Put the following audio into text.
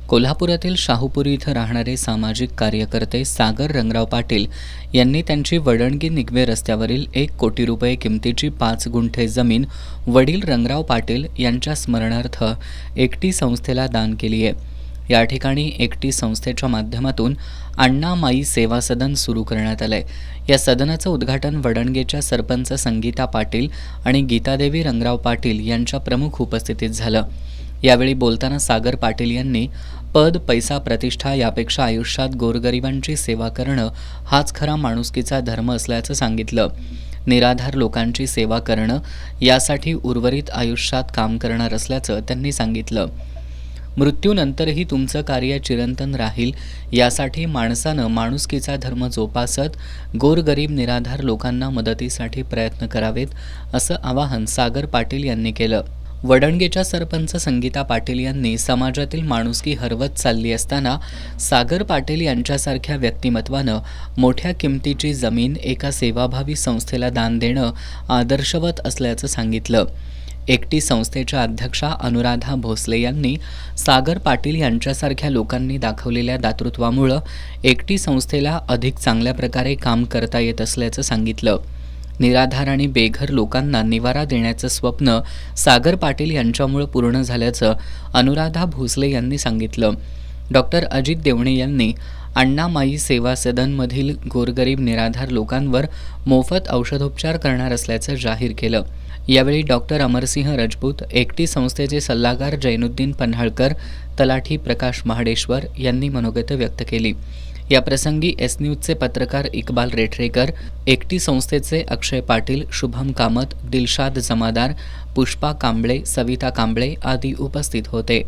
कोल्हापुरातील शाहूपुरी इथं राहणारे सामाजिक कार्यकर्ते सागर रंगराव पाटील यांनी त्यांची वडणगी निगवे रस्त्यावरील 1 कोटी रुपये किमतीची 5 गुंठे जमीन वडील रंगराव पाटील यांच्या स्मरणार्थ एकटी संस्थेला दान केली आहे। या ठिकाणी एकटी संस्थेच्या माध्यमातून अण्णा माई सेवा सदन सुरू करण्यात आलंय। या सदनाचं उद्घाटन वडणगेच्या सरपंच संगीता पाटील आणि गीतादेवी रंगराव पाटील यांच्या प्रमुख उपस्थितीत झालं। यावेळी बोलताना सागर पाटील यांनी पद, पैसा, प्रतिष्ठा यापेक्षा आयुष्यात गोरगरिबांची सेवा करणं हाच खरा माणुसकीचा धर्म असल्याचं सांगितलं। निराधार लोकांची सेवा करणं यासाठी उर्वरित आयुष्यात काम करणार असल्याचं त्यांनी सांगितलं। मृत्यूनंतरही तुमचं कार्य चिरंतन राहील यासाठी माणसानं माणुसकीचा धर्म जोपासत गोरगरीब निराधार लोकांना मदतीसाठी प्रयत्न करावेत, असं आवाहन सागर पाटील यांनी केलं। वडणगेच्या सरपंच संगीता पाटील यांनी समाजातील माणुसकी हरवत चालली असताना सागर पाटील यांच्यासारख्या व्यक्तिमत्वानं मोठ्या किमतीची जमीन एका सेवाभावी संस्थेला दान देणं आदर्शवत असल्याचं सांगितलं। एकटी संस्थेच्या अध्यक्षा अनुराधा भोसले यांनी सागर पाटील यांच्यासारख्या लोकांनी दाखवलेल्या दातृत्वामुळे एकटी संस्थेला अधिक चांगल्या प्रकारे काम करता येत असल्याचं सांगितलं। निराधार आणि बेघर लोकांना निवारा देण्याचं स्वप्न सागर पाटील यांच्यामुळे पूर्ण झाल्याचं अनुराधा भोसले यांनी सांगितलं। डॉक्टर अजित देवणे यांनी अण्णा माई सेवा सदनमधील गोरगरीब निराधार लोकांवर मोफत औषधोपचार करणार असल्याचं जाहीर केलं। यावेळी डॉक्टर अमरसिंह राजपूत, एकटी संस्थेचे सल्लागार जैनुद्दीन पन्हाळकर, तलाठी प्रकाश महाडेश्वर यांनी मनोगत व्यक्त केली। याप्रसंगी एस न्यूजचे पत्रकार इक्बाल रेठरेकर, एकटी संस्थेचे अक्षय पाटील, शुभम कामत, दिलशाद जमादार, पुष्पा कांबळे, सविता कांबळे आदी उपस्थित होते।